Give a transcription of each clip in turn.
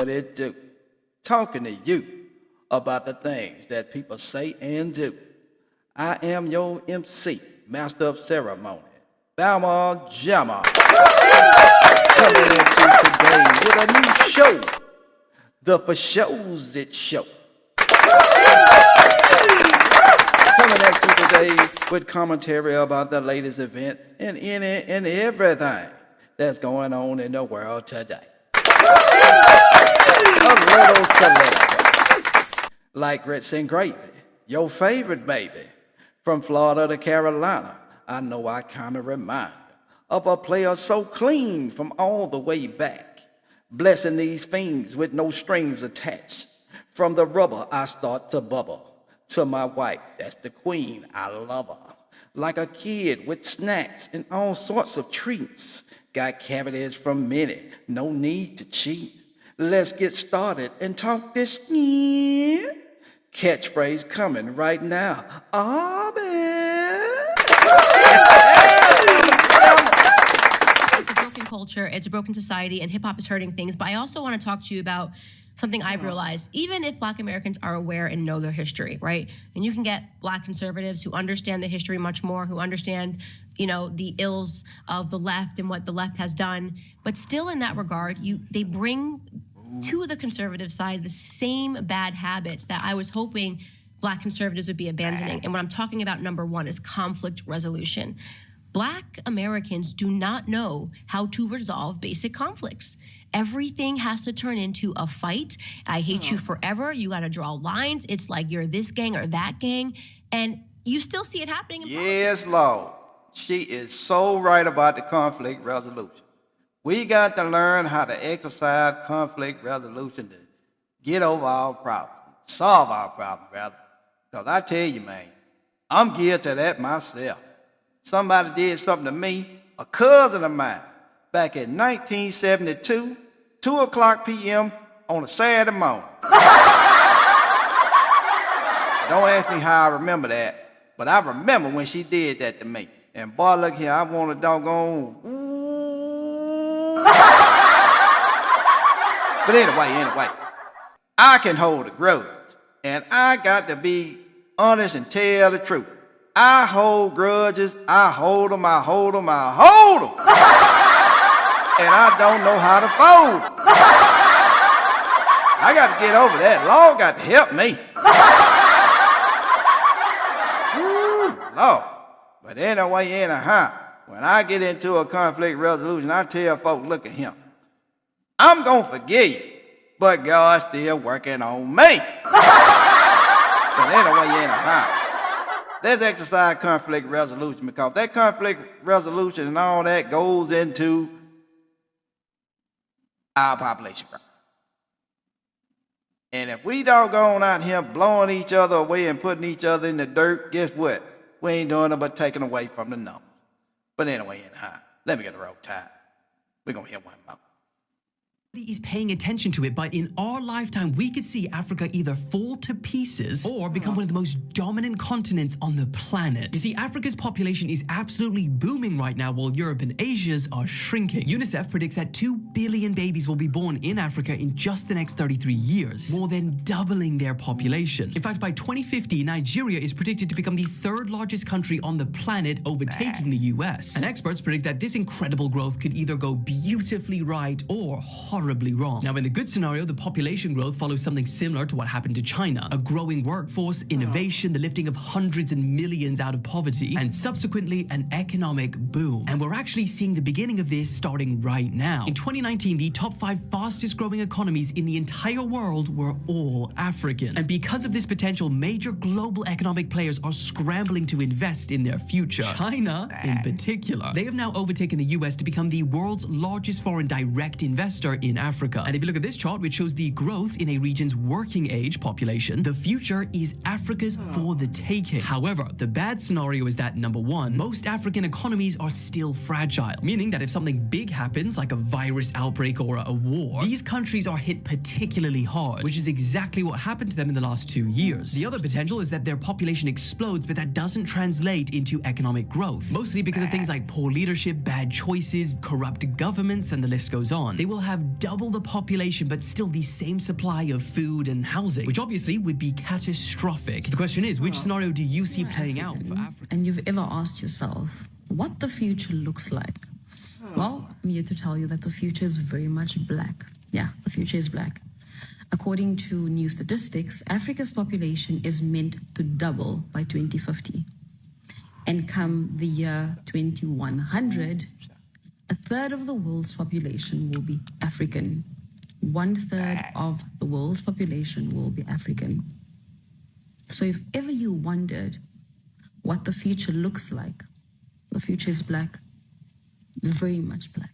it do? Talking to you about the things that people say and do. I am your MC, Master of Ceremony, Bama Jamma, coming at you today with a new show, the For Shows It Show. Coming at you today with commentary about the latest events and any and everything that's going on in the world today. A little celebrity, like grits and gravy, your favorite baby. From Florida to Carolina, I know I kinda remind you of a player so clean from all the way back, blessing these fiends with no strings attached. From the rubber I start to bubble, to my wife, that's the queen, I love her. Like a kid with snacks and all sorts of treats. Got cavities from many, no need to cheat. Let's get started and talk this year. Catchphrase coming right now. It's a broken culture, it's a broken society, and hip hop is hurting things. But I also want to talk to you about something I've realized. Even if Black Americans are aware and know their history, right? And you can get Black conservatives who understand the history much more, who understand, the ills of the left and what the left has done. But still, in that regard, they bring to the conservative side the same bad habits that I was hoping Black conservatives would be abandoning. And what I'm talking about, number one, is conflict resolution. Black Americans do not know how to resolve basic conflicts. Everything has to turn into a fight. I hate you forever. You got to draw lines. It's like you're this gang or that gang. And you still see it happening in politics. Yes, Lord. She is so right about the conflict resolution. We got to learn how to exercise conflict resolution to get over our problems, solve our problems, rather. Because I tell you, man, I'm guilty of that myself. Somebody did something to me, a cousin of mine, back in 1972, 2 o'clock p.m. on a Saturday morning. Don't ask me how I remember that, but I remember when she did that to me. And boy, look here, I want a doggone... But anyway, I can hold a grudge, and I got to be honest and tell the truth. I hold grudges, I hold them. And I don't know how to fold them. I got to get over that. Lord got to help me. Lord. But anyway, when I get into a conflict resolution, I tell folks, look at him. I'm going to forgive you, but God's still working on me. But anyway, let's exercise conflict resolution, because that conflict resolution and all that goes into our population growth. And if we doggone out here blowing each other away and putting each other in the dirt, guess what? We ain't doing it but taking away from the numbers. But anyway, let me get the roll tide. We're going to hear one more. Is paying attention to it, but in our lifetime, we could see Africa either fall to pieces or become one of the most dominant continents on the planet. You see, Africa's population is absolutely booming right now, while Europe and Asia's are shrinking. UNICEF predicts that 2 billion babies will be born in Africa in just the next 33 years, more than doubling their population. In fact, by 2050, Nigeria is predicted to become the 3rd largest country on the planet, overtaking the US. And experts predict that this incredible growth could either go beautifully right or horribly wrong. Now, in the good scenario, the population growth follows something similar to what happened to China: a growing workforce, innovation, the lifting of hundreds and millions out of poverty, and subsequently an economic boom. And we're actually seeing the beginning of this starting right now. In 2019, the top 5 fastest growing economies in the entire world were all African. And because of this potential, major global economic players are scrambling to invest in their future. China, in particular. They have now overtaken the US to become the world's largest foreign direct investor in Africa. And if you look at this chart, which shows the growth in a region's working age population, the future is Africa's for the taking. However, the bad scenario is that, number one, most African economies are still fragile, meaning that if something big happens, like a virus outbreak or a war, these countries are hit particularly hard, which is exactly what happened to them in the last 2 years. The other potential is that their population explodes, but that doesn't translate into economic growth, mostly because of things like poor leadership, bad choices, corrupt governments, and the list goes on. They will have double the population but still the same supply of food and housing, which obviously would be catastrophic. So the question is, which scenario do you see playing out for Africa? And you've ever asked yourself what the future looks like? Well, I'm here to tell you that the future is very much black. Yeah, the future is black. According to new statistics, Africa's population is meant to double by 2050. And come the year 2100, a third of the world's population will be African. 1/3 of the world's population will be African. So if ever you wondered what the future looks like, the future is black, very much black.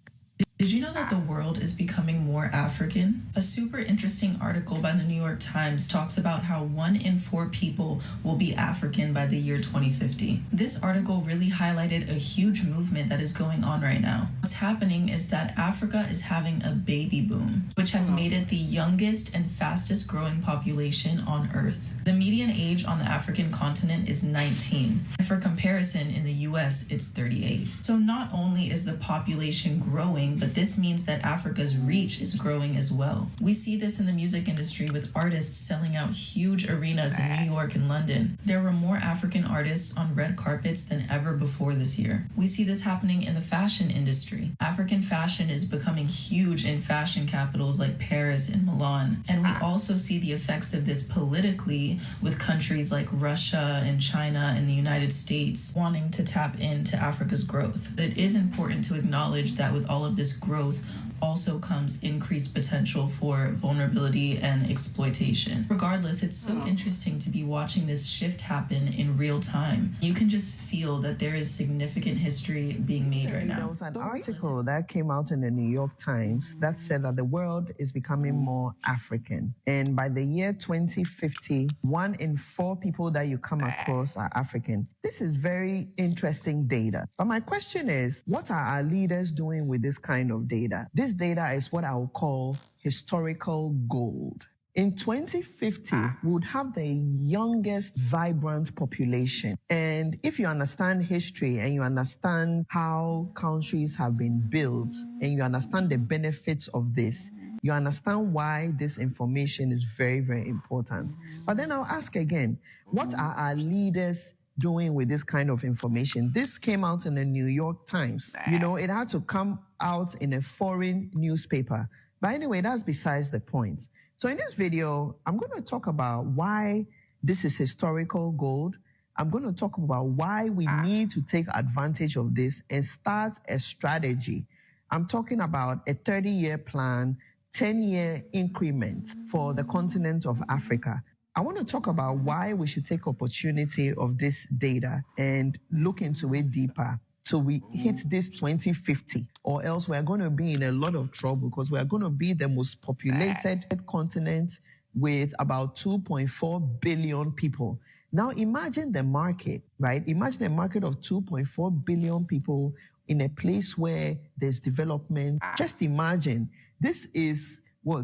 Did you know that the world is becoming more African? A super interesting article by the New York Times talks about how 1 in 4 people will be African by the year 2050. This article really highlighted a huge movement that is going on right now. What's happening is that Africa is having a baby boom, which has made it the youngest and fastest growing population on Earth. The median age on the African continent is 19, and for comparison, in the US, it's 38. So not only is the population growing, but this means that Africa's reach is growing as well. We see this in the music industry with artists selling out huge arenas in New York and London. There were more African artists on red carpets than ever before this year. We see this happening in the fashion industry. African fashion is becoming huge in fashion capitals like Paris and Milan. And we also see the effects of this politically with countries like Russia and China and the United States wanting to tap into Africa's growth. But it is important to acknowledge that with all of this growth also comes increased potential for vulnerability and exploitation. Regardless, it's so interesting to be watching this shift happen in real time. You can just feel that there is significant history being made right now. There was an article that came out in the New York Times that said that the world is becoming more African. And by the year 2050, 1 in 4 people that you come across are African. This is very interesting data. But my question is, what are our leaders doing with this kind of data? This data is what I will call historical gold. In 2050, we would have the youngest vibrant population. And if you understand history and you understand how countries have been built and you understand the benefits of this, you understand why this information is very, very important. But then I'll ask again, what are our leaders doing with this kind of information? This came out in the New York Times. You know, it had to come out in a foreign newspaper. But anyway, that's besides the point. So in this video, I'm going to talk about why this is historical gold. I'm going to talk about why we need to take advantage of this and start a strategy. I'm talking about a 30-year plan, 10-year increment for the continent of Africa. I want to talk about why we should take opportunity of this data and look into it deeper so we hit this 2050, or else we're going to be in a lot of trouble because we're going to be the most populated continent with about 2.4 billion people. Now imagine the market, right? Imagine a market of 2.4 billion people in a place where there's development. Just imagine, this is,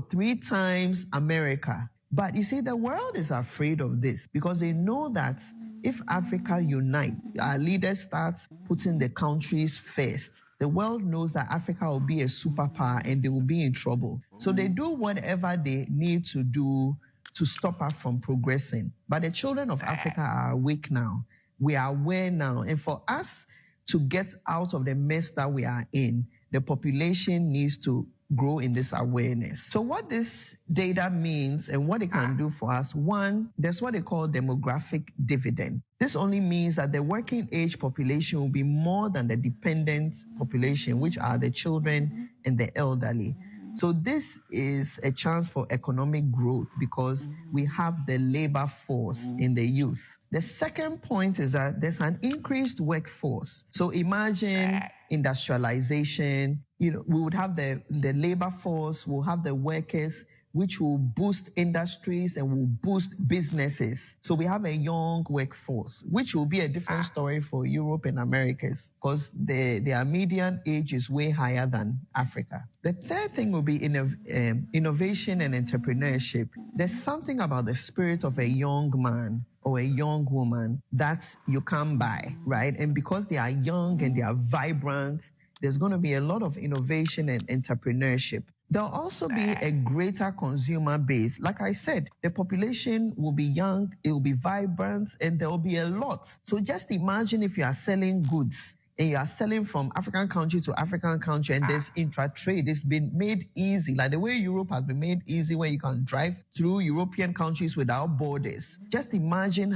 3 times America. But you see, the world is afraid of this because they know that if Africa unite, our leaders start putting the countries first, the world knows that Africa will be a superpower and they will be in trouble. So they do whatever they need to do to stop us from progressing. But the children of Africa are awake now. We are aware now. And for us to get out of the mess that we are in, the population needs to grow in this awareness. So what this data means and what it can do for us, one, there's what they call demographic dividend. This only means that the working age population will be more than the dependent population, which are the children and the elderly. So this is a chance for economic growth because we have the labor force in the youth. The second point is that there's an increased workforce. So imagine industrialization, we would have the labor force, we'll have the workers, which will boost industries and will boost businesses. So we have a young workforce, which will be a different story for Europe and Americas because their median age is way higher than Africa. The third thing will be innovation and entrepreneurship. There's something about the spirit of a young man or a young woman that you can't buy, right? And because they are young and they are vibrant, there's going to be a lot of innovation and entrepreneurship. There'll also be a greater consumer base. Like I said, the population will be young, it will be vibrant, and there will be a lot. So just imagine if you are selling goods and you are selling from African country to African country, and there's intra-trade. It's been made easy, like the way Europe has been made easy, where you can drive through European countries without borders. Just imagine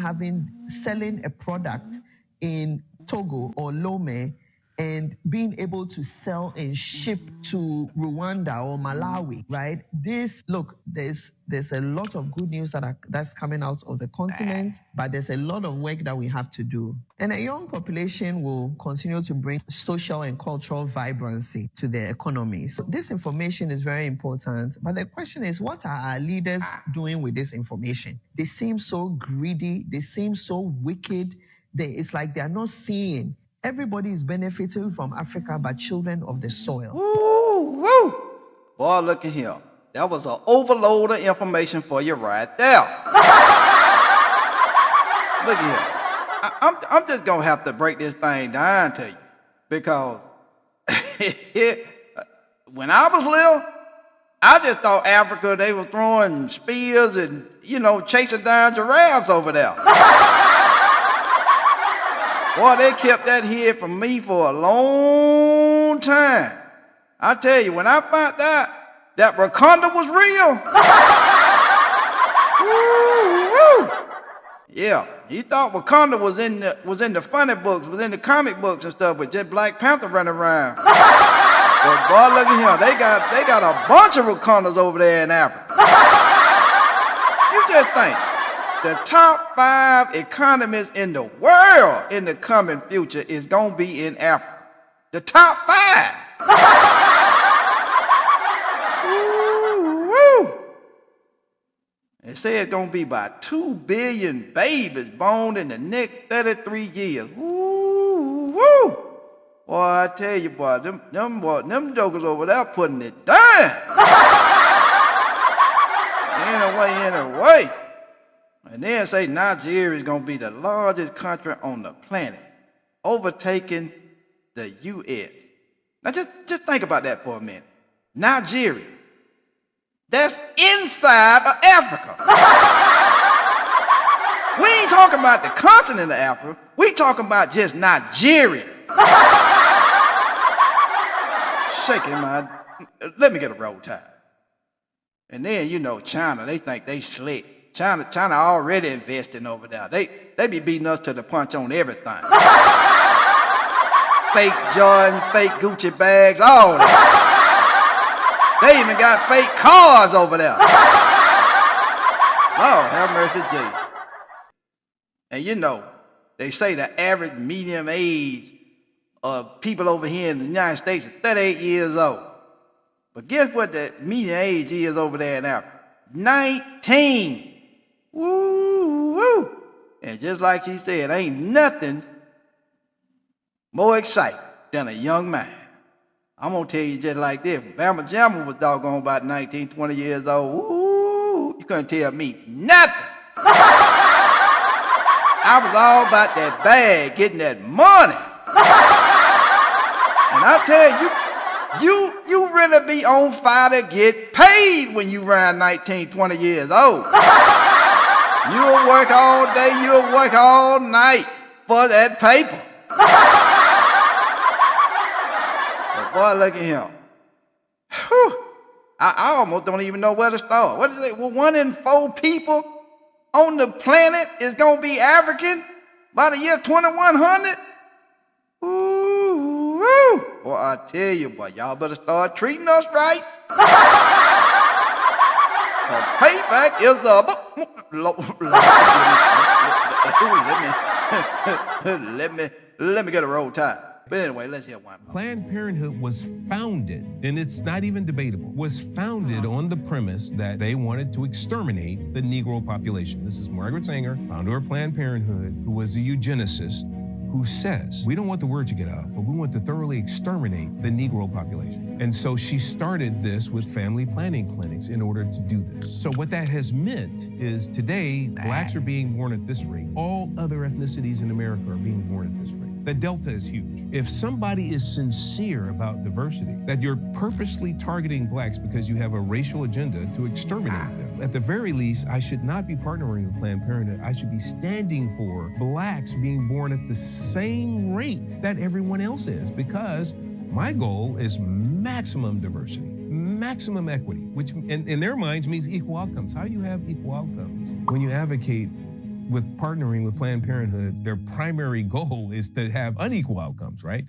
selling a product in Togo or Lome and being able to sell and ship to Rwanda or Malawi, right? There's a lot of good news that's coming out of the continent, but there's a lot of work that we have to do. And a young population will continue to bring social and cultural vibrancy to the economy. So this information is very important, but the question is, what are our leaders doing with this information? They seem so greedy, they seem so wicked, it's like they're not seeing everybody is benefiting from Africa, but children of the soil. Woo, woo. Boy, look at here. That was an overload of information for you right there. Look at here. I'm just going to have to break this thing down to you. Because when I was little, I just thought Africa, they were throwing spears and, chasing down giraffes over there. Boy, they kept that hid from me for a long time. I tell you, when I found out that Wakanda was real, woo, yeah, he thought Wakanda was in the funny books, was in the comic books and stuff, with just Black Panther running around. But boy, look at him, they got a bunch of Wakandas over there in Africa. You just think. The top 5 economies in the world in the coming future is going to be in Africa. The top 5. Woo. They say it's going to be about 2 billion babies born in the next 33 years. Woo. Boy, I tell you, boy, them jokers over there putting it down. Anyway. And then say Nigeria is going to be the largest country on the planet, overtaking the U.S. Now just think about that for a minute. Nigeria, that's inside of Africa. We ain't talking about the continent of Africa. We talking about just Nigeria. Shaking my, let me get a roll tide. And then, China, they think they slick. China already investing over there. They be beating us to the punch on everything. Fake Jordan, fake Gucci bags, all that. They even got fake cars over there. Lord have mercy, Jesus. And they say the average median age of people over here in the United States is 38 years old. But guess what the median age is over there in Africa? 19. Woo. And just like he said, ain't nothing more exciting than a young man. I'm going to tell you just like this. Bama Jamma was doggone about 19, 20 years old. Ooh, you couldn't tell me nothing. I was all about that bag, getting that money. And I tell you, you really be on fire to get paid when you around 19, 20 years old. You'll work all day, you'll work all night for that paper. But boy, look at him. Whew. I almost don't even know where to start. What is it? Well, 1 in 4 people on the planet is going to be African by the year 2100? Ooh. Boy, I tell you, boy, y'all better start treating us right. Payback is a... Let me get a roll tide. But anyway, let's hear one. Planned Parenthood was founded, and it's not even debatable, was founded on the premise that they wanted to exterminate the Negro population. This is Margaret Sanger, founder of Planned Parenthood, who was a eugenicist, who says, we don't want the word to get out, but we want to thoroughly exterminate the Negro population. And so she started this with family planning clinics in order to do this. So what that has meant is today, blacks are being born at this rate. All other ethnicities in America are being born at this rate. The delta is huge. If somebody is sincere about diversity, that you're purposely targeting blacks because you have a racial agenda to exterminate them, at the very least, I should not be partnering with Planned Parenthood. I should be standing for blacks being born at the same rate that everyone else is, because my goal is maximum diversity, maximum equity, which in their minds means equal outcomes. How do you have equal outcomes when you advocate with partnering with Planned Parenthood? Their primary goal is to have unequal outcomes, right?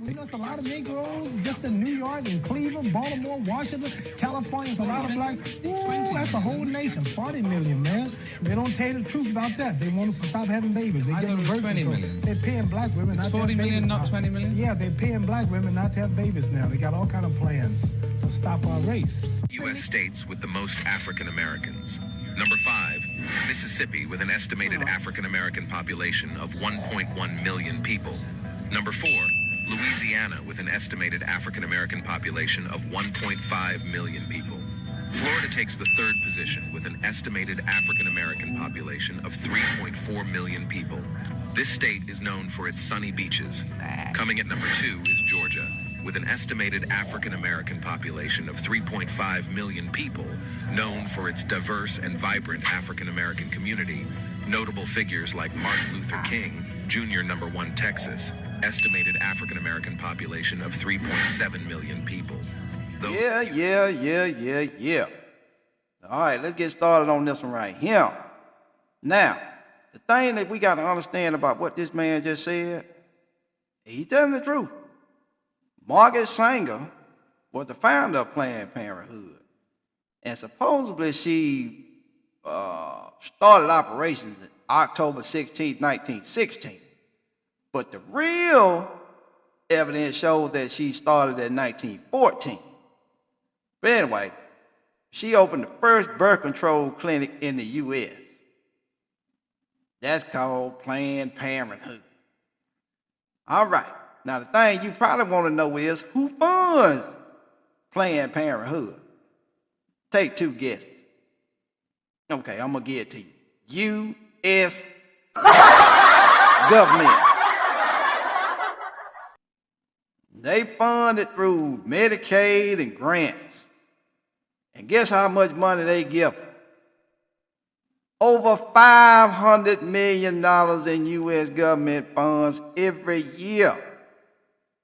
There's a lot of Negroes just in New York and Cleveland, Baltimore, Washington, California. It's a lot of black. Ooh, that's a whole nation. 40 million, man. They don't tell you the truth about that. They want us to stop having babies. They give birth 20 control. million. They're paying black women not to have babies. 40 million, not 20 million? Yeah, they're paying black women not to have babies now. They got all kind of plans to stop our race. U.S. states with the most African Americans. Number 5, Mississippi, with an estimated African American population of 1.1 million people. Number 4, Louisiana, with an estimated African American population of 1.5 million people. Florida takes the 3rd position with an estimated African American population of 3.4 million people. This state is known for its sunny beaches. Coming at number 2 is Georgia, with an estimated African American population of 3.5 million people, known for its diverse and vibrant African American community. Notable figures like Martin Luther King, Jr. Number 1 Texas, estimated African American population of 3.7 million people. Yeah. All right, let's get started on this one right here. Now, the thing that we got to understand about what this man just said, he's telling the truth. Margaret Sanger was the founder of Planned Parenthood, and supposedly she started operations October 16, 1916. But the real evidence shows that she started in 1914. But anyway, she opened the first birth control clinic in the U.S. That's called Planned Parenthood. All right. Now, the thing you probably want to know is, who funds Planned Parenthood? Take 2 guesses. Okay, I'm going to give it to you. U.S. government. They fund it through Medicaid and grants. And guess how much money they give? Over $500 million in U.S. government funds every year.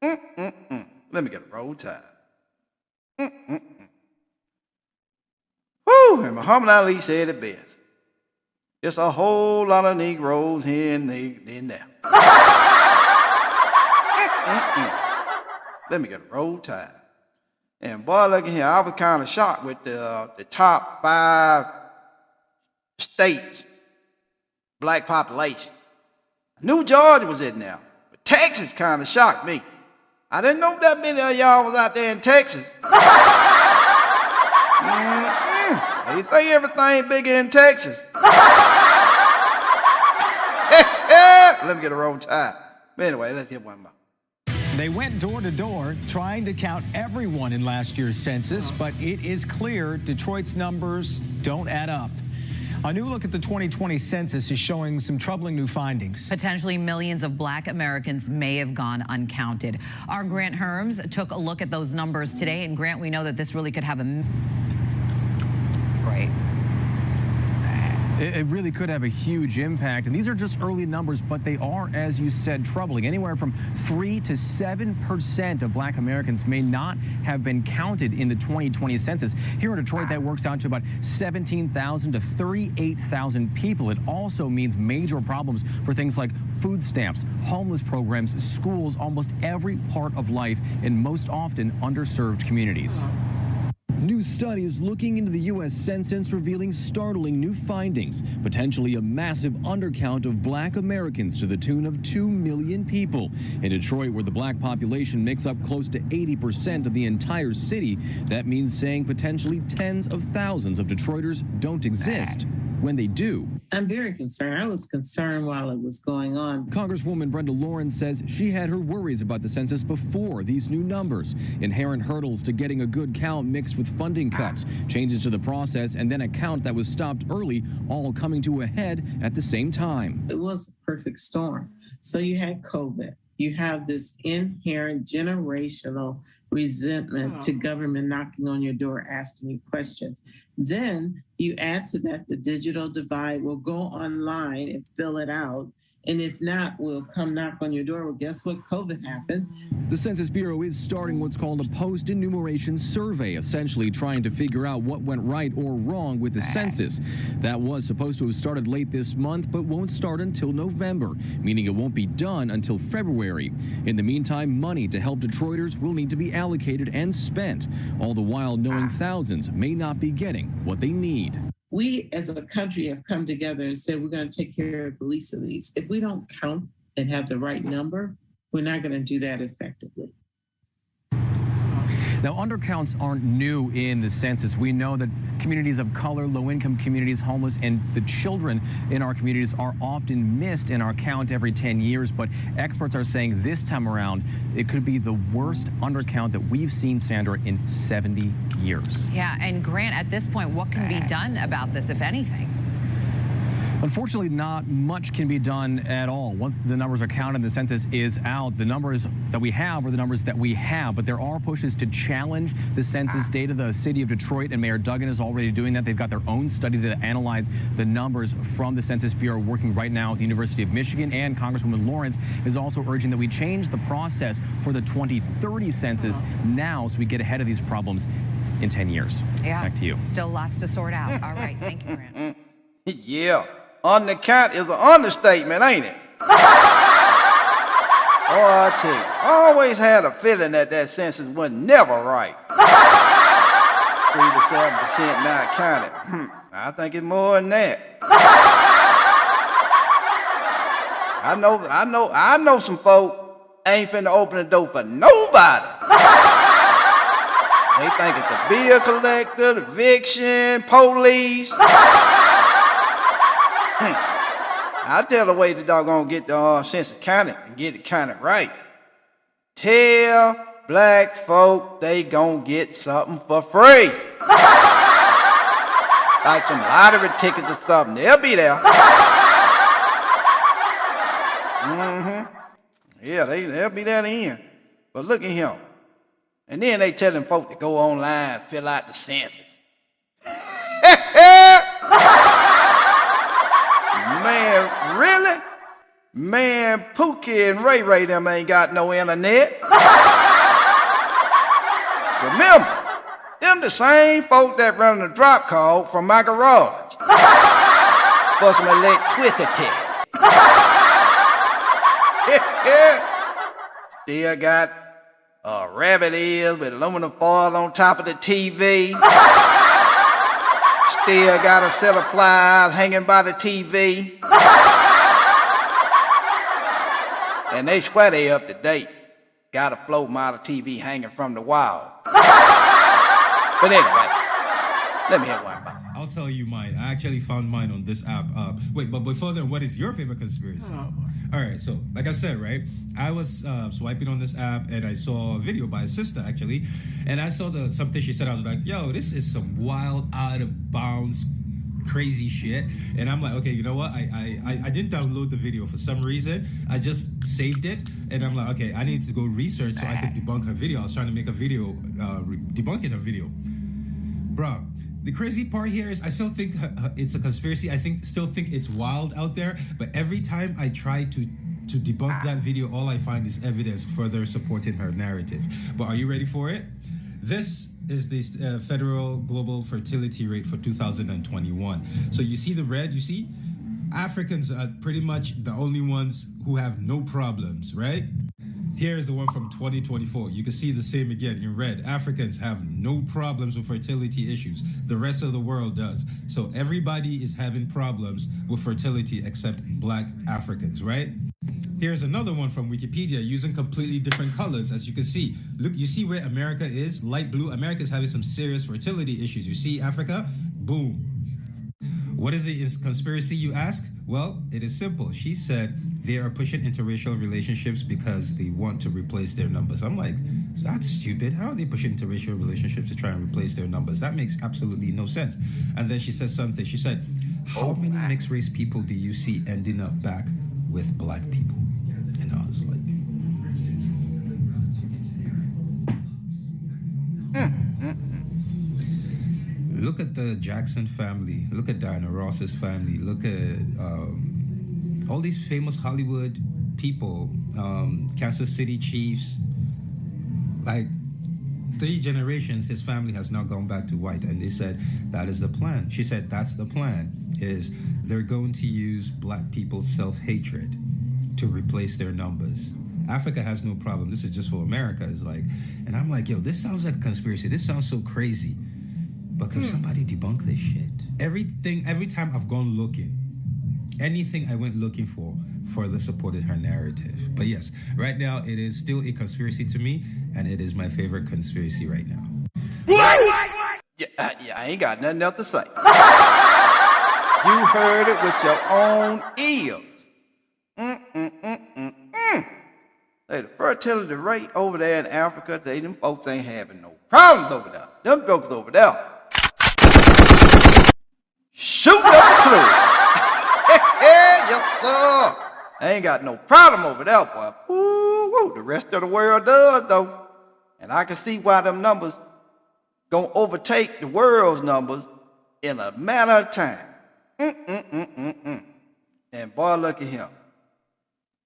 Let me get a roll tide. Whew, and Muhammad Ali said it best. It's a whole lot of Negroes here and there. Let me get a roll tide. And boy, look at here, I was kind of shocked with the top 5 states, black population. I knew Georgia was in there, but Texas kind of shocked me. I didn't know that many of y'all was out there in Texas. They say everything bigger in Texas. Let me get a roll tide. But anyway, let's get one more. They went door to door trying to count everyone in last year's census, but it is clear Detroit's numbers don't add up. A new look at the 2020 census is showing some troubling new findings. Potentially millions of black Americans may have gone uncounted. Our Grant Herms took a look at those numbers today, and Grant, we know that this really could have a... Right. It really could have a huge impact. And these are just early numbers, but they are, as you said, troubling. Anywhere from 3 to 7% of black Americans may not have been counted in the 2020 census. Here in Detroit, that works out to about 17,000 to 38,000 people. It also means major problems for things like food stamps, homeless programs, schools, almost every part of life in most often underserved communities. New studies looking into the U.S. Census revealing startling new findings, potentially a massive undercount of black Americans to the tune of 2 million people. In Detroit, where the black population makes up close to 80% of the entire city, that means saying potentially tens of thousands of Detroiters don't exist. When they do. I'm very concerned. I was concerned while it was going on. Congresswoman Brenda Lawrence says she had her worries about the census before these new numbers. Inherent hurdles to getting a good count mixed with funding cuts, changes to the process, and then a count that was stopped early, all coming to a head at the same time. It was a perfect storm. So you had COVID. you have this inherent generational resentment to government knocking on your door, asking you questions. Then you add to that the digital divide. We'll go online and fill it out. And if not, we'll come knock on your door. Well, guess what? COVID happened. The Census Bureau is starting what's called a post-enumeration survey, essentially trying to figure out what went right or wrong with the census. That was supposed to have started late this month, but won't start until November, meaning it won't be done until February. In the meantime, money to help Detroiters will need to be allocated and spent, all the while knowing thousands may not be getting what they need. We as a country have come together and said we're going to take care of the least of these. If we don't count and have the right number, we're not going to do that effectively. Now, undercounts aren't new in the census. We know that communities of color, low-income communities, homeless, and the children in our communities are often missed in our count every 10 years. But experts are saying this time around, it could be the worst undercount that we've seen, Sandra, in 70 years. Yeah, and Grant, at this point, what can be done about this, if anything? Unfortunately, not much can be done at all. Once the numbers are counted, the census is out. The numbers that we have are the numbers that we have, but there are pushes to challenge the census data. The city of Detroit and Mayor Duggan is already doing that. They've got their own study to analyze the numbers from the Census Bureau, working right now with the University of Michigan, and Congresswoman Lawrence is also urging that we change the process for the 2030 census now so we get ahead of these problems in 10 years. Yeah. Back to you. Still lots to sort out. All right. Thank you, Grant. Yeah. Undercount is an understatement, ain't it? Oh, I tell you, I always had a feeling that census was never right. 3 to 7% not counted. I think it's more than that. I know some folk ain't finna open the door for nobody. They think it's the bill collector, the eviction, police. I tell the way the doggone get the census counted and get it counted right. Tell black folk they gon' get something for free. Like some lottery tickets or something. They'll be there. Yeah, they'll be there at the end. But look at him. And then they telling folk to go online, fill out the census. Man, really? Man, Pookie and Ray Ray them ain't got no internet. Remember, them the same folk that run a drop call from my garage for some electricity. Still got rabbit ears with aluminum foil on top of the TV. Still got a set of pliers hanging by the TV. And they swear they up to date. Got a float model TV hanging from the wall. But anyway, let me hear one. I'll tell you mine. I actually found mine on this app. Wait, but before then, what is your favorite conspiracy? All right, so like I said, right, I was swiping on this app and I saw a video by a sister actually, and I saw something she said. I was like, yo, this is some wild, out of bounds, crazy shit. And I'm like, okay, you know what? I didn't download the video for some reason. I just saved it, and I'm like, okay, I need to go research so I could debunk her video. I was trying to make a video debunking her video, bro. The crazy part here is I still think it's a conspiracy. I still think it's wild out there. But every time I try to debunk that video, all I find is evidence further supporting her narrative. But are you ready for it? This is the federal global fertility rate for 2021. So you see the red, you see? Africans are pretty much the only ones who have no problems, right? Here's the one from 2024. You can see the same again in red. Africans have no problems with fertility issues. The rest of the world does. So everybody is having problems with fertility except Black Africans, right? Here's another one from Wikipedia using completely different colors. As you can see, look, you see where America is? Light blue. America is having some serious fertility issues. You see Africa? Boom. What is the conspiracy, you ask? Well, it is simple. She said they are pushing interracial relationships because they want to replace their numbers. I'm like, that's stupid. How are they pushing interracial relationships to try and replace their numbers? That makes absolutely no sense. And then she said something. She said, how many mixed race people do you see ending up back with Black people? And I was like, look at the Jackson family. Look at Diana Ross's family. Look at all these famous Hollywood people, Kansas City Chiefs. Like 3 generations, his family has now gone back to white, and they said that is the plan. She said that's the plan. Is they're going to use black people's self-hatred to replace their numbers. Africa has no problem. This is just for America. It's like, and I'm like, yo, this sounds like a conspiracy. This sounds so crazy. But can somebody debunk this shit? Every time I've gone looking, anything I went looking for further supported her narrative. But yes, right now it is still a conspiracy to me, and it is my favorite conspiracy right now. Yeah, I ain't got nothing else to say. You heard it with your own ears. Hey, the fertility rate over there in Africa, them folks ain't having no problems over there. Them folks over there shooting up the club. Yes, sir. I ain't got no problem over there, boy. Ooh, the rest of the world does, though. And I can see why them numbers gonna overtake the world's numbers in a matter of time. And boy, look at him.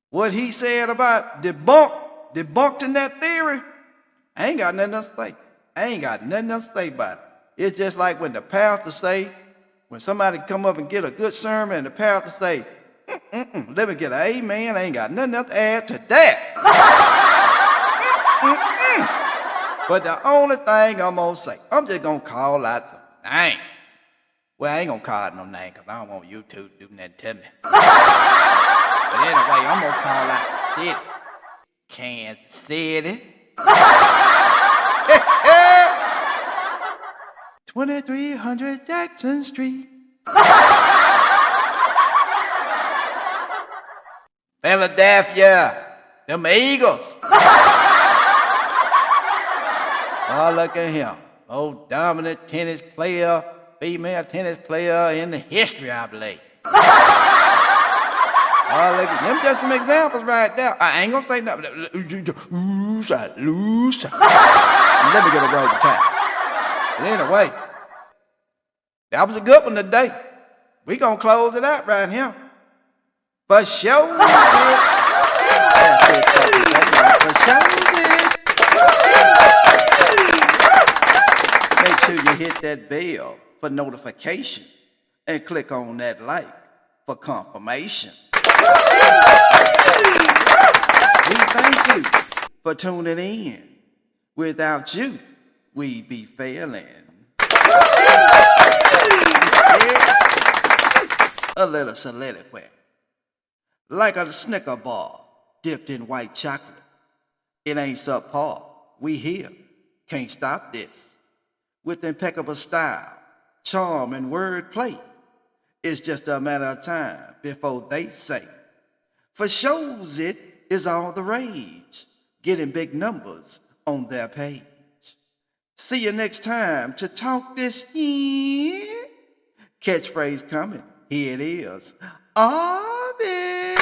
What he said about debunking that theory, I ain't got nothing else to say. I ain't got nothing else to say about it. It's just like when the pastor say, when somebody come up and get a good sermon and the pastor say, let me get an amen, I ain't got nothing else to add to that. But the only thing I'm going to say, I'm just going to call out some names. Well, I ain't going to call out no name because I don't want YouTube to do nothing to me. But anyway, I'm going to call out the city. Kansas City. 2300 Jackson Street. Philadelphia. Them Eagles. Oh, look at him. Most dominant tennis player, female tennis player in the history, I believe. Oh, look at them. Just some examples right there. I ain't gonna say nothing. Lose. Let me get a roll of time. But anyway, that was a good one today. We gonna close it out right here. For sure it. That's it for today. For sure it. Make sure you hit that bell for notification and click on that like for confirmation. We thank you for tuning in. Without you, we'd be failing. A little soliloquy. Like a Snicker bar dipped in white chocolate. It ain't subpar. We here. Can't stop this. With impeccable style, charm, and wordplay. It's just a matter of time before they say, for shows it is all the rage, getting big numbers on their page. See you next time to talk this here. Catchphrase coming. Here it is. Arby.